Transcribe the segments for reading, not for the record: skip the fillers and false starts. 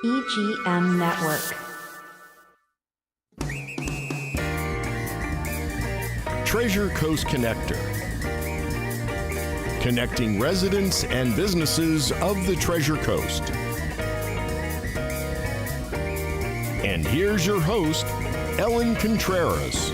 EGM Network. Treasure Coast Connector. Connecting residents and businesses of the Treasure Coast. And here's your host, Ellen Contreras.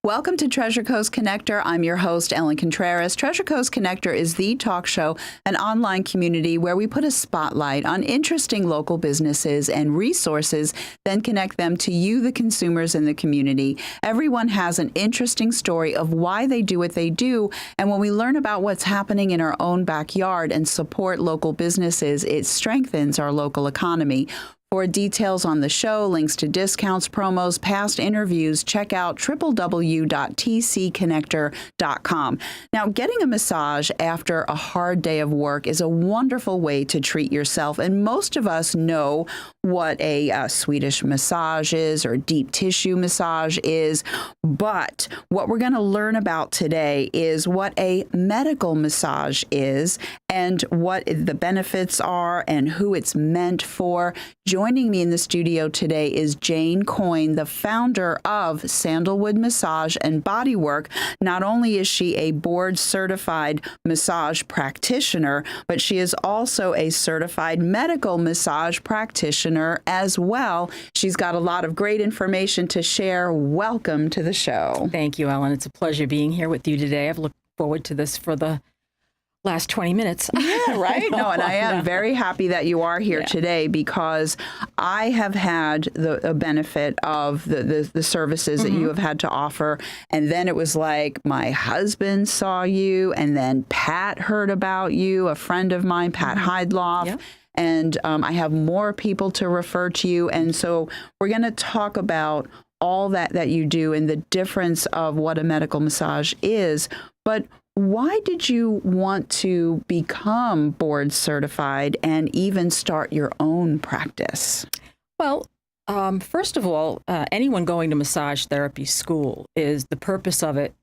Welcome to Treasure Coast Connector. I'm your host, Ellen Contreras. Treasure Coast Connector is the talk show, an online community where we put a spotlight on interesting local businesses and resources, then connect them to you, the consumers in the community. Everyone has an interesting story of why they do what they do, and when we learn about what's happening in our own backyard and support local businesses, it strengthens our local economy. For details on the show, links to discounts, promos, past interviews, check out www.tcconnector.com. Now, getting a massage after a hard day of work is a wonderful way to treat yourself, and most of us know what a Swedish massage is or deep tissue massage is, but what we're going to learn about today is what a medical massage is and what the benefits are and who it's meant for. Joining me in the studio today is Jane Coyne, the founder of Sandalwood Massage and Bodywork. Not only is she a board-certified massage practitioner, but she is also a certified medical massage practitioner as well. She's got a lot of great information to share. Welcome to the show. Thank you, Ellen. It's a pleasure being here with you today. I've looked forward to this for the last 20 minutes. Yeah, right? No, and I am very happy that you are here today because I have had the benefit of the services that you have had to offer. And then it was like my husband saw you, and then Pat heard about you, a friend of mine, Pat Heidloff. Yep. And I have more people to refer to you. And so we're going to talk about all that you do and the difference of what a medical massage is. But why did you want to become board certified and even start your own practice? Well, first of all, anyone going to massage therapy school is the purpose of it,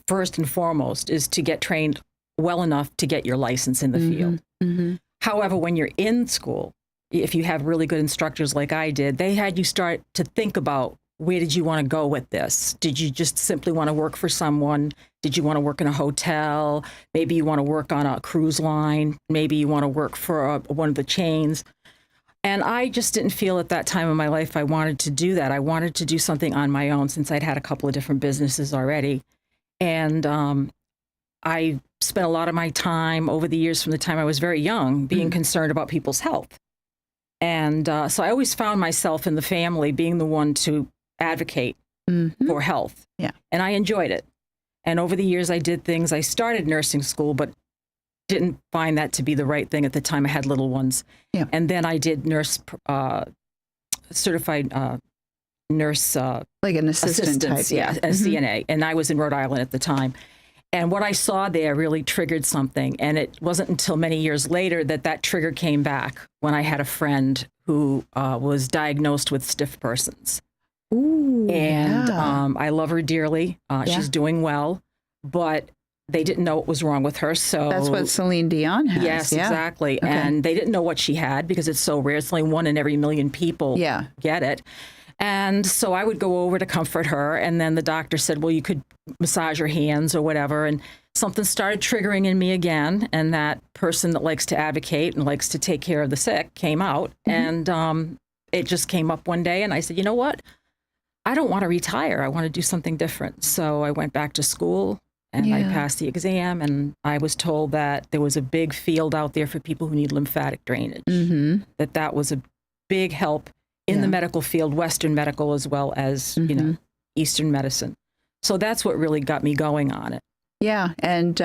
first and foremost, is to get trained well enough to get your license in the field. Mm-hmm. However, when you're in school, if you have really good instructors like I did, they had you start to think about, where did you want to go with this? Did you just simply want to work for someone? Did you want to work in a hotel? Maybe you want to work on a cruise line. Maybe you want to work for one of the chains. And I just didn't feel at that time in my life I wanted to do that. I wanted to do something on my own since I'd had a couple of different businesses already. And I spent a lot of my time over the years from the time I was very young being concerned about people's health. And so I always found myself in the family being the one to advocate for health. Yeah. And I enjoyed it. And over the years, I did things. I started nursing school, but didn't find that to be the right thing at the time. I had little ones. Yeah. And then I did certified nurse. Like an assistant type. Yeah, a CNA. And I was in Rhode Island at the time. And what I saw there really triggered something. And it wasn't until many years later that trigger came back when I had a friend who was diagnosed with stiff persons. Ooh, and I love her dearly. She's doing well, but they didn't know what was wrong with her. So that's what Celine Dion has. Yes, exactly. Okay. And they didn't know what she had because it's so rare. It's only 1 in every million people get it. And so I would go over to comfort her. And then the doctor said, well, you could massage her hands or whatever. And something started triggering in me again. And that person that likes to advocate and likes to take care of the sick came out. And it just came up one day. And I said, you know what? I don't want to retire. I want to do something different. So I went back to school and I passed the exam. And I was told that there was a big field out there for people who need lymphatic drainage, that was a big help in the medical field, Western medical, as well as, Eastern medicine. So that's what really got me going on it. Yeah, and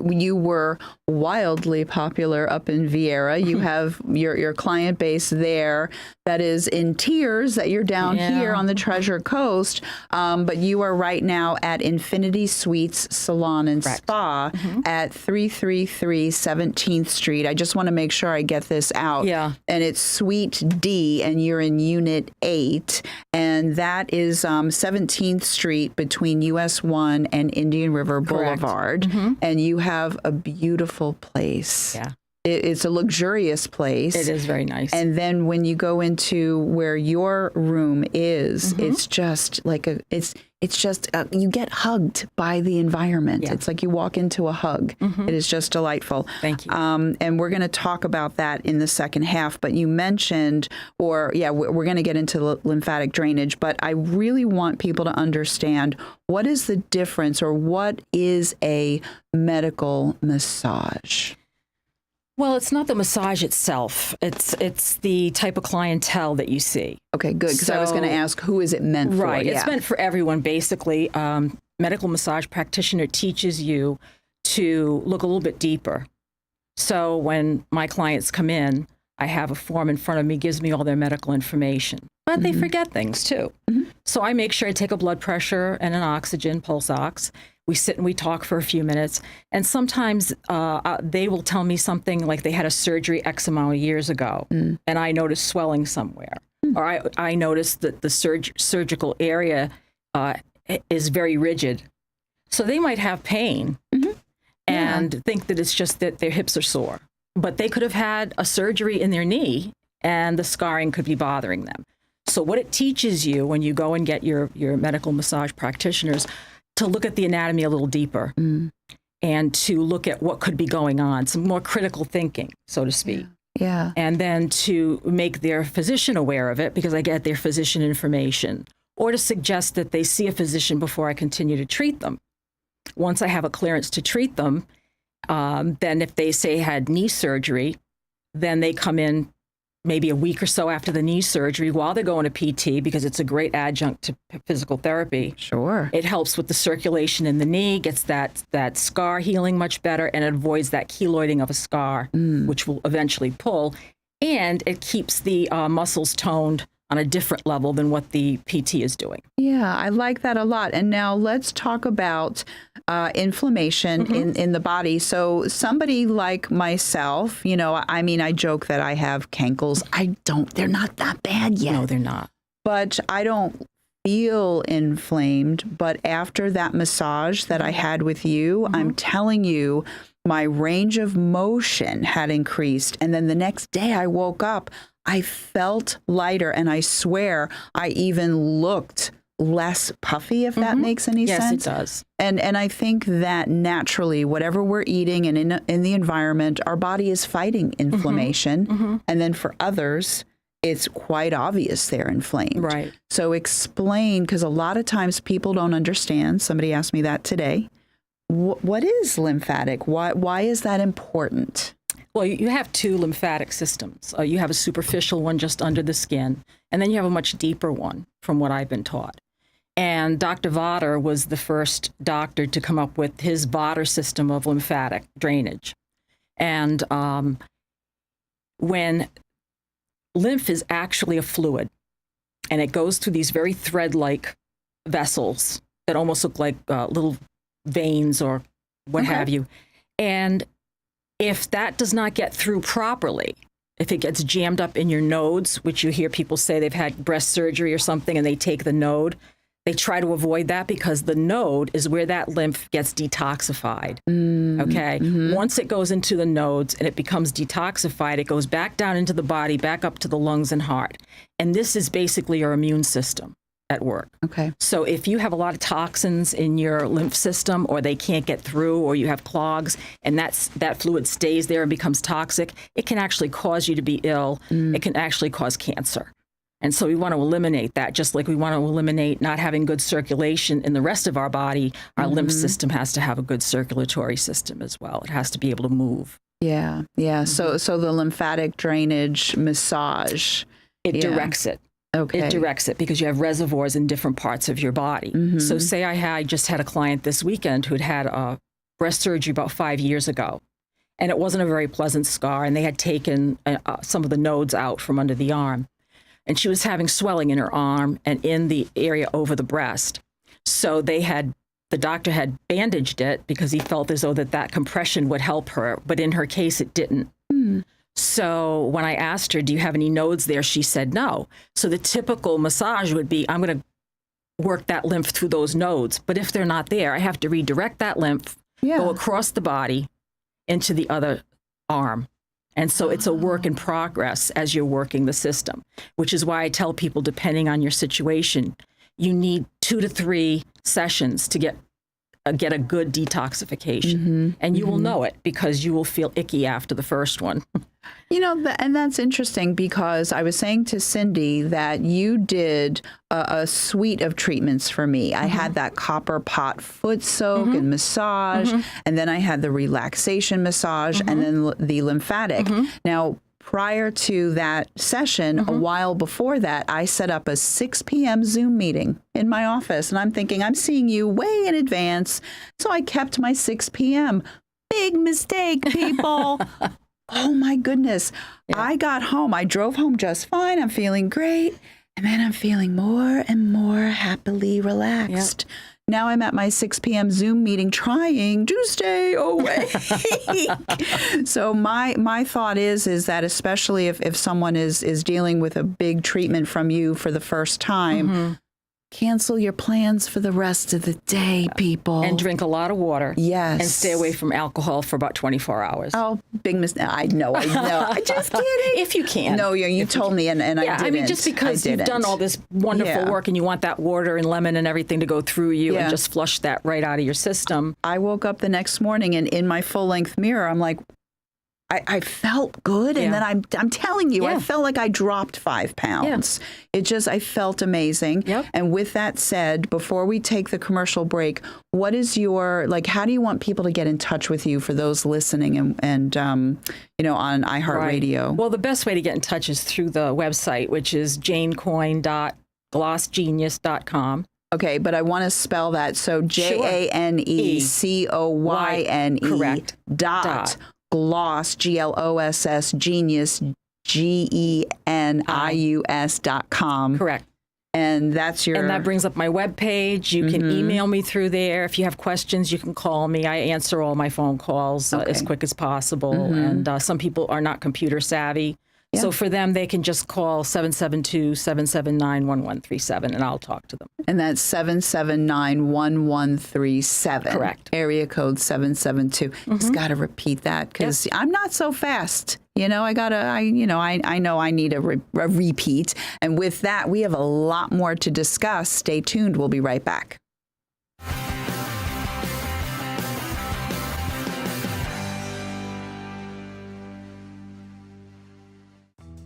you were wildly popular up in Vieira. You have your client base there that is in tears that you're down here on the Treasure Coast, but you are right now at Infinity Suites Salon and Spa at 333 17th Street. I just want to make sure I get this out. Yeah. And it's Suite D, and you're in Unit 8. And and that is 17th Street between US 1 and Indian River Correct. Boulevard. And you have a beautiful place. Yeah. It's a luxurious place. It is very nice. And then when you go into where your room is, it's just like you get hugged by the environment. Yeah. It's like you walk into a hug. It is just delightful. Thank you. And we're going to talk about that in the second half. But you mentioned, we're going to get into lymphatic drainage. But I really want people to understand, what is the difference, or what is a medical massage? Well, it's not the massage itself. It's the type of clientele that you see. Okay, good. Because I was going to ask, who is it meant for? Right. Yeah. It's meant for everyone, basically. Medical massage practitioner teaches you to look a little bit deeper. So when my clients come in, I have a form in front of me, gives me all their medical information. But they forget things too. So I make sure I take a blood pressure and an oxygen, pulse ox. We sit and we talk for a few minutes. And sometimes they will tell me something like they had a surgery X amount of years ago, and I noticed swelling somewhere. Or I noticed that the surgical area is very rigid. So they might have pain and think that it's just that their hips are sore. But they could have had a surgery in their knee, and the scarring could be bothering them. So what it teaches you when you go and get your medical massage practitioners, to look at the anatomy a little deeper and to look at what could be going on, some more critical thinking, so to speak. Yeah. And then to make their physician aware of it, because I get their physician information, or to suggest that they see a physician before I continue to treat them. Once I have a clearance to treat them, then if they say had knee surgery, then they come in maybe a week or so after the knee surgery while they're going to PT, because it's a great adjunct to physical therapy. Sure. It helps with the circulation in the knee, gets that scar healing much better, and it avoids that keloiding of a scar, which will eventually pull. And it keeps the muscles toned on a different level than what the PT is doing. Yeah, I like that a lot. And now let's talk about inflammation in the body. So somebody like myself, I joke that I have cankles. They're not that bad yet. No, they're not. But I don't feel inflamed. But after that massage that I had with you, I'm telling you, my range of motion had increased. And then the next day I woke up, I felt lighter, and I swear I even looked less puffy, if that makes any sense. Yes, it does. And I think that naturally, whatever we're eating and in the environment, our body is fighting inflammation. And then for others, it's quite obvious they're inflamed. Right. So explain, because a lot of times people don't understand. Somebody asked me that today. What is lymphatic? Why is that important? Well, you have two lymphatic systems. You have a superficial one just under the skin, and then you have a much deeper one, from what I've been taught. And Dr. Vader was the first doctor to come up with his Vader system of lymphatic drainage. And when lymph is actually a fluid, and it goes through these very thread-like vessels that almost look like little veins or what have you. And if that does not get through properly, if it gets jammed up in your nodes, which you hear people say they've had breast surgery or something and they take the node, they try to avoid that, because the node is where that lymph gets detoxified. Okay? Once it goes into the nodes and it becomes detoxified, it goes back down into the body, back up to the lungs and heart. And this is basically your immune system at work. Okay. So if you have a lot of toxins in your lymph system, or they can't get through, or you have clogs, and that fluid stays there and becomes toxic, it can actually cause you to be ill. It can actually cause cancer. And so we want to eliminate that, just like we want to eliminate not having good circulation in the rest of our body. Our lymph system has to have a good circulatory system as well. It has to be able to move. Yeah. So the lymphatic drainage massage, It directs it. Okay. It directs it, because you have reservoirs in different parts of your body. So say I just had a client this weekend who had a breast surgery about 5 years ago, and it wasn't a very pleasant scar, and they had taken some of the nodes out from under the arm. And she was having swelling in her arm and in the area over the breast. So the doctor had bandaged it, because he felt as though that compression would help her, but in her case, it didn't. So when I asked her, do you have any nodes there? She said no. So the typical massage would be, I'm going to work that lymph through those nodes. But if they're not there, I have to redirect that lymph, go across the body into the other arm. And so it's a work in progress as you're working the system, which is why I tell people, depending on your situation, you need 2 to 3 sessions to get a good detoxification. And you will know it because you will feel icky after the first one. You know, and that's interesting because I was saying to Cindy that you did a suite of treatments for me. I had that copper pot foot soak and massage, and then I had the relaxation massage, and then the lymphatic. Now, prior to that session, a while before that, I set up a 6 p.m. Zoom meeting in my office, and I'm thinking, I'm seeing you way in advance, so I kept my 6 p.m. Big mistake, people. Oh, my goodness. I got home. I drove home just fine. I'm feeling great. And then I'm feeling more and more happily relaxed. Now I'm at my 6 p.m. Zoom meeting trying to stay awake. So my thought is that especially if someone is dealing with a big treatment from you for the first time, cancel your plans for the rest of the day, people. And drink a lot of water. Yes. And stay away from alcohol for about 24 hours. Oh, big mistake. I know. I just kidding. If you can. No, you told me, and I didn't. I mean, just because you've done all this wonderful work and you want that water and lemon and everything to go through you and just flush that right out of your system. I woke up the next morning, and in my full-length mirror, I'm like, I felt good, and then I'm telling you, I felt like I dropped 5 pounds. I felt amazing. And with that said, before we take the commercial break, what is how do you want people to get in touch with you for those listening and on iHeartRadio? Well, the best way to get in touch is through the website, which is janecoyne.glossgenius.com. Okay, but I want to spell that. So JANECOYNE correct. dot Gloss, GLOSS, genius, GENIUS.com. Correct. And that's And that brings up my webpage. You can email me through there. If you have questions, you can call me. I answer all my phone calls as quick as possible. And some people are not computer savvy. So for them, they can just call 772-779-1137, and I'll talk to them. And that's 779-1137. Correct. Area code 772. Just got to repeat that because I'm not so fast. I know I need a repeat. And with that, we have a lot more to discuss. Stay tuned. We'll be right back.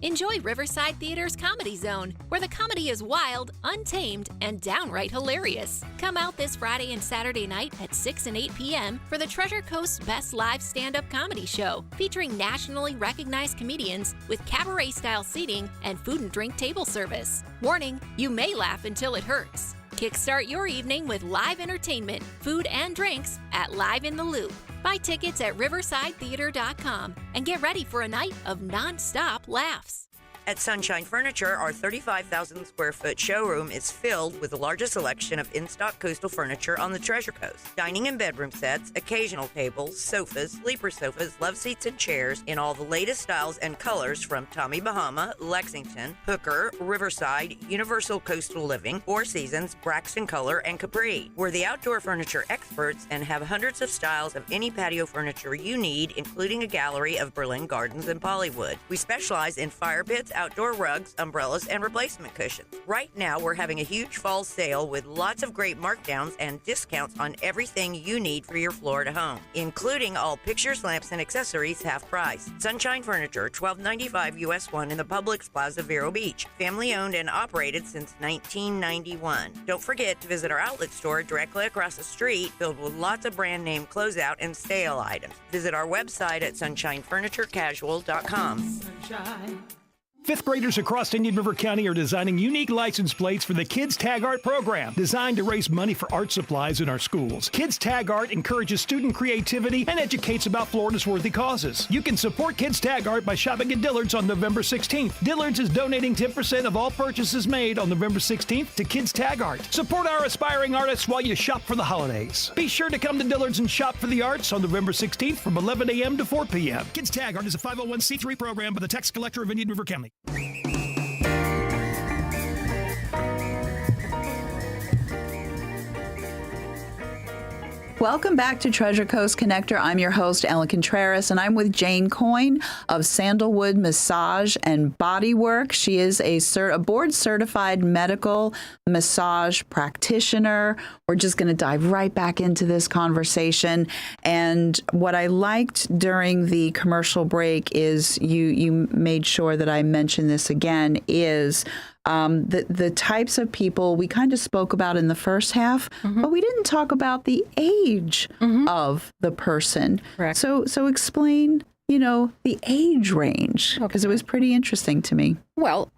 Enjoy Riverside Theater's Comedy Zone, where the comedy is wild, untamed, and downright hilarious. Come out this Friday and Saturday night at 6 and 8 p.m. for the Treasure Coast's best live stand-up comedy show, featuring nationally recognized comedians with cabaret-style seating and food and drink table service. Warning, you may laugh until it hurts. Kickstart your evening with live entertainment, food, and drinks at Live in the Loop. Buy tickets at riversidetheater.com and get ready for a night of non-stop laughs. At Sunshine Furniture, our 35,000 square foot showroom is filled with the largest selection of in-stock coastal furniture on the Treasure Coast. Dining and bedroom sets, occasional tables, sofas, sleeper sofas, love seats, and chairs in all the latest styles and colors from Tommy Bahama, Lexington, Hooker, Riverside, Universal Coastal Living, Four Seasons, Braxton Color, and Capri. We're the outdoor furniture experts and have hundreds of styles of any patio furniture you need, including a gallery of Berlin Gardens and Polywood. We specialize in fire pits, outdoor rugs, umbrellas, and replacement cushions. Right now, we're having a huge fall sale with lots of great markdowns and discounts on everything you need for your Florida home, including all pictures, lamps, and accessories half price. Sunshine Furniture, 1295 US 1 in the Publix Plaza, Vero Beach. Family owned and operated since 1991. Don't forget to visit our outlet store directly across the street, filled with lots of brand name closeout and sale items. Visit our website at sunshinefurniturecasual.com. Fifth graders across Indian River County are designing unique license plates for the Kids Tag Art program, designed to raise money for art supplies in our schools. Kids Tag Art encourages student creativity and educates about Florida's worthy causes. You can support Kids Tag Art by shopping at Dillard's on November 16th. Dillard's is donating 10% of all purchases made on November 16th to Kids Tag Art. Support our aspiring artists while you shop for the holidays. Be sure to come to Dillard's and shop for the arts on November 16th from 11 a.m. to 4 p.m. Kids Tag Art is a 501c3 program by the tax collector of Indian River County. Welcome back to Treasure Coast Connector. I'm your host, Ellen Contreras, and I'm with Jane Coyne of Sandalwood Massage and Bodywork. She is a board-certified medical massage practitioner. We're just going to dive right back into this conversation. And what I liked during the commercial break is you made sure that I mention this again, is the types of people we kind of spoke about in the first half, but we didn't talk about the age of the person. Correct. So explain, the age range, because it was pretty interesting to me. Well,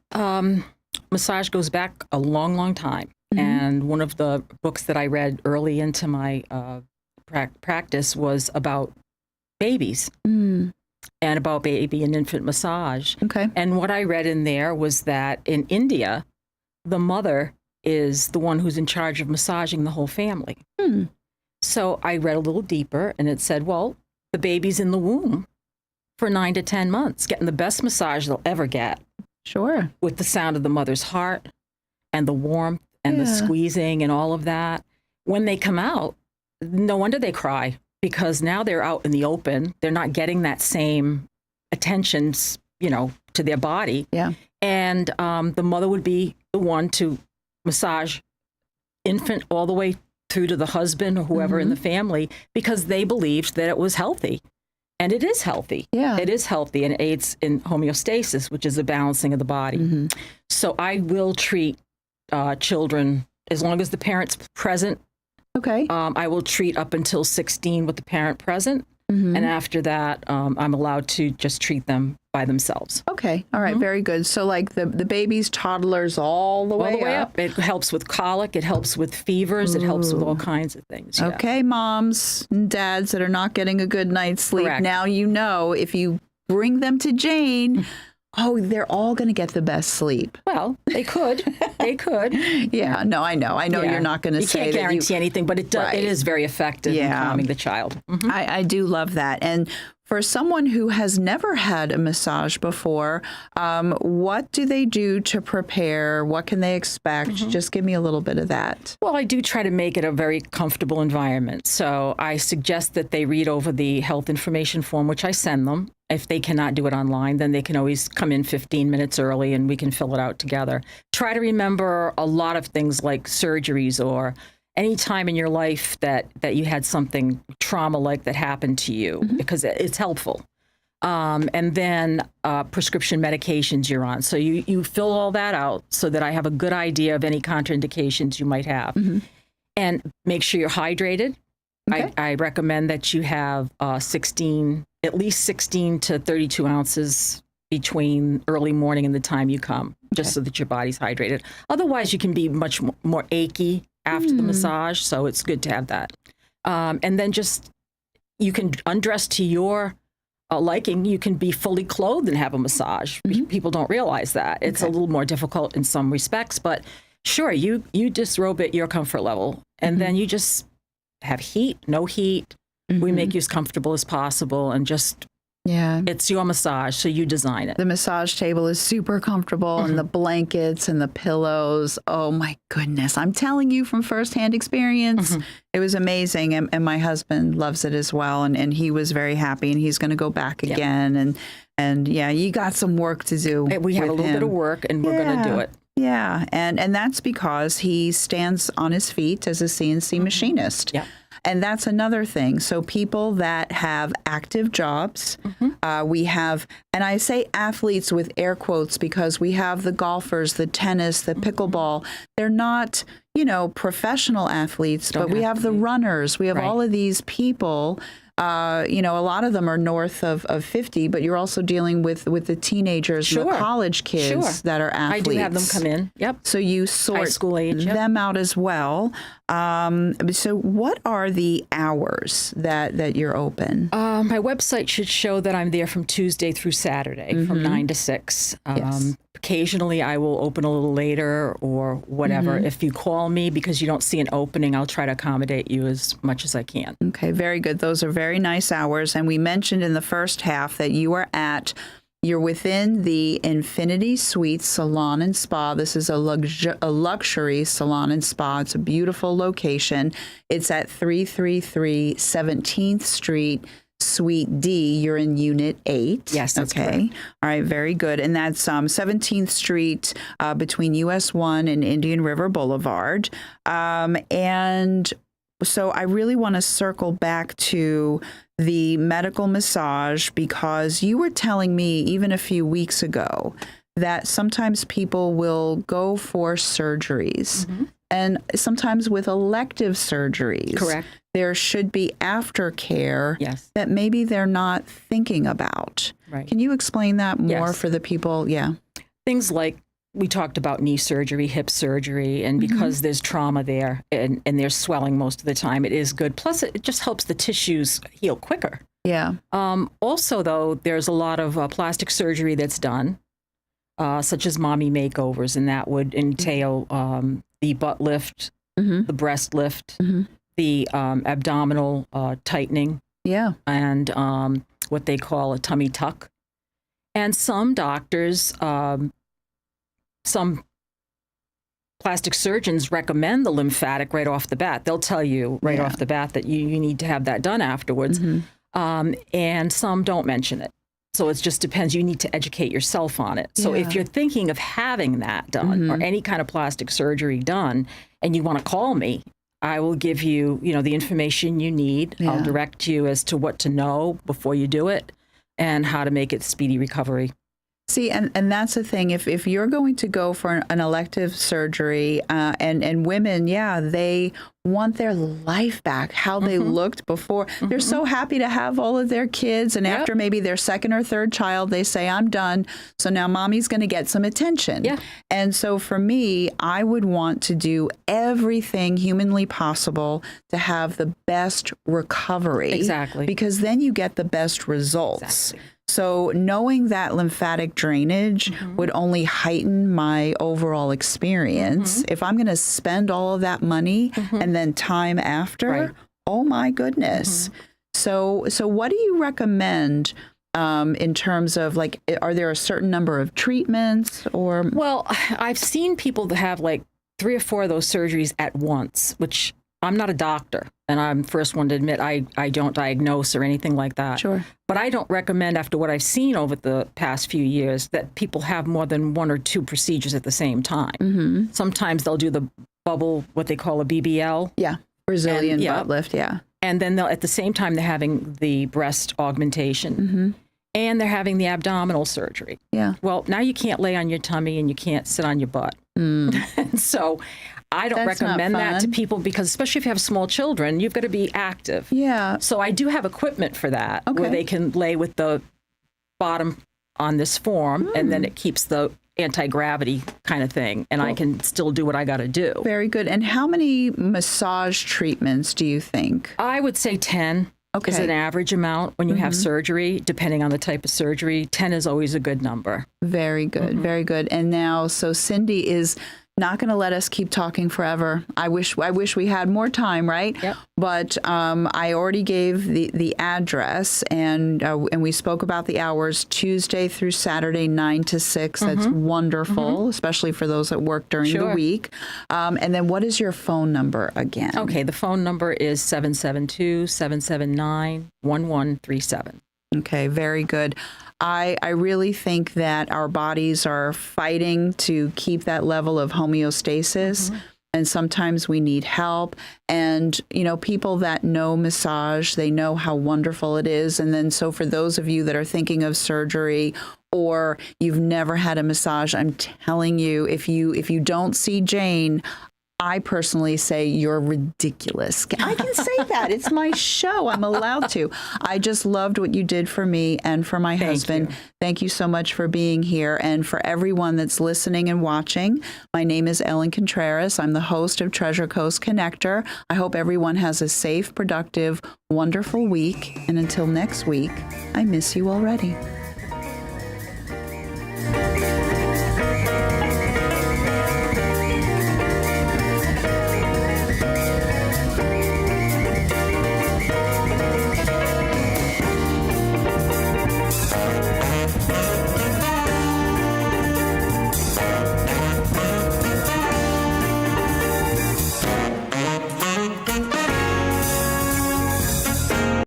massage goes back a long, long time. And one of the books that I read early into my practice was about babies. And about baby and infant massage. Okay. And what I read in there was that in India, the mother is the one who's in charge of massaging the whole family. So I read a little deeper, and it said, well, the baby's in the womb for 9 to 10 months, getting the best massage they'll ever get. Sure. With the sound of the mother's heart and the warmth and the squeezing and all of that. When they come out, no wonder they cry. Because now they're out in the open, they're not getting that same attention, to their body. Yeah. And the mother would be the one to massage infant all the way through to the husband or whoever in the family, because they believed that it was healthy. And it is healthy. Yeah. It is healthy and aids in homeostasis, which is the balancing of the body. So I will treat children as long as the parent's present. Okay. I will treat up until 16 with the parent present. And after that, I'm allowed to just treat them by themselves. Okay. All right. Very good. So like the babies, toddlers, all the way up. It helps with colic. It helps with fevers. It helps with all kinds of things. Yeah. Okay, moms and dads that are not getting a good night's sleep. Correct. Now if you bring them to Jane, they're all going to get the best sleep. Well, they could. They could. Yeah. No, I know. Yeah. You're not going to say You can't guarantee anything, but it does. Right. It is very effective in calming the child. I do love that. And for someone who has never had a massage before, what do they do to prepare? What can they expect? Just give me a little bit of that. Well, I do try to make it a very comfortable environment. So I suggest that they read over the health information form, which I send them. If they cannot do it online, then they can always come in 15 minutes early and we can fill it out together. Try to remember a lot of things like surgeries or any time in your life that you had something trauma-like that happened to you, because it's helpful. And then prescription medications you're on. So you fill all that out so that I have a good idea of any contraindications you might have. And make sure you're hydrated. Okay. I recommend that you have at least 16 to 32 ounces between early morning and the time you come, just so that your body's hydrated. Otherwise, you can be much more achy after the massage, so it's good to have that. And then you can undress to your liking. You can be fully clothed and have a massage. People don't realize that. It's a little more difficult in some respects, but sure, you disrobe at your comfort level, and then you just have heat, no heat. We make you as comfortable as possible, and it's your massage, so you design it. The massage table is super comfortable, and the blankets and the pillows. Oh my goodness. I'm telling you from firsthand experience, it was amazing. And my husband loves it as well. And he was very happy, and he's going to go back again. And you got some work to do. We have a little bit of work, and we're going to do it. Yeah. And that's because he stands on his feet as a CNC machinist. Yeah. And that's another thing. So people that have active jobs, we have, and I say athletes with air quotes because we have the golfers, the tennis, the pickleball. They're not, professional athletes, Don't but we have have to the be. runners. We have Right. all of these people. A lot of them are north of 50, but you're also dealing with the teenagers, and the Sure. college kids Sure. that are I athletes. do have them come in. Yep. So you sort school age, yep. them out as well. So what are the hours that you're open? My website should show that I'm there from Tuesday through Saturday from 9 to 6. Yes. Occasionally I will open a little later or whatever. If you call me because you don't see an opening, I'll try to accommodate you as much as I can. Okay, very good. Those are very nice hours. And we mentioned in the first half that you're within the Infinity Suites Salon and Spa. This is a luxury salon and spa. It's a beautiful location. It's at 333 17th Street, Suite D. You're in Unit 8. Yes, that's okay. correct. All right, very good. And that's 17th Street between US 1 and Indian River Boulevard. And so I really want to circle back to the medical massage, because you were telling me even a few weeks ago that sometimes people will go for surgeries, and sometimes with elective surgeries. Correct. There should be aftercare Yes. that maybe they're not thinking about. Right. Can you explain that more Yes. for the people? Yeah. Things like we talked about knee surgery, hip surgery, and because there's trauma there and there's swelling most of the time, it is good. Plus, it just helps the tissues heal quicker. Yeah. Also, though, there's a lot of plastic surgery that's done, such as mommy makeovers, and that would entail the butt lift, the breast lift, the abdominal tightening, Yeah. and what they call a tummy tuck. And some doctors, some plastic surgeons recommend the lymphatic right off the bat. They'll tell you right off the bat that you need to have that done afterwards. And some don't mention it. So it just depends. You need to educate yourself on it. So if you're thinking of having that done or any kind of plastic surgery done and you want to call me, I will give you, the information you need. I'll direct you as to what to know before you do it and how to make it speedy recovery. See, and that's the thing. If you're going to go for an elective surgery, and women, they want their life back, how they looked before. They're so happy to have all of their kids, and after maybe their second or third child, they say, I'm done. So now mommy's going to get some attention. Yeah. And so for me, I would want to do everything humanly possible to have the best recovery. Exactly. Because then you get the best results. Exactly. So knowing that lymphatic drainage would only heighten my overall experience. If I'm going to spend all of that money and then time after, oh my goodness. So what do you recommend in terms of are there a certain number of treatments or? Well, I've seen people that have 3 or 4 of those surgeries at once, which I'm not a doctor, and I'm the first one to admit I don't diagnose or anything like that. Sure. But I don't recommend, after what I've seen over the past few years, that people have more than 1 or 2 procedures at the same time. Sometimes they'll do the bubble, what they call a BBL. Yeah, Brazilian And, butt lift, And then at the same time, they're having the breast augmentation. And they're having the abdominal surgery. Yeah. Well, now you can't lay on your tummy and you can't sit on your butt. And so I don't That's not recommend that to fun. people because especially if you have small children, you've got to be active. Yeah. So I do have equipment for that where they can lay with the bottom on this form and then it keeps the anti-gravity kind of thing. And I can still do what I got to do. Very good. And how many massage treatments do you think? I would say 10 is an average amount when you have surgery, depending on the type of surgery. 10 is always a good number. Very good. Very good. And now, so Cindy is not going to let us keep talking forever. I wish we had more time, right? Yep. But I already gave the address, and we spoke about the hours, Tuesday through Saturday, 9 to 6. That's wonderful, especially for those that work during the week. And then what is your phone number again? Okay, the phone number is 772-779-1137. Okay, very good. I really think that our bodies are fighting to keep that level of homeostasis. And sometimes we need help. And, people that know massage, they know how wonderful it is. And then so for those of you that are thinking of surgery or you've never had a massage, I'm telling you, if you don't see Jane, I personally say you're ridiculous. I can say that. It's my show. I'm allowed to. I just loved what you did for me and for my husband. Thank you so much for being here. And for everyone that's listening and watching, my name is Ellen Contreras. I'm the host of Treasure Coast Connector. I hope everyone has a safe, productive, wonderful week. And until next week, I miss you already.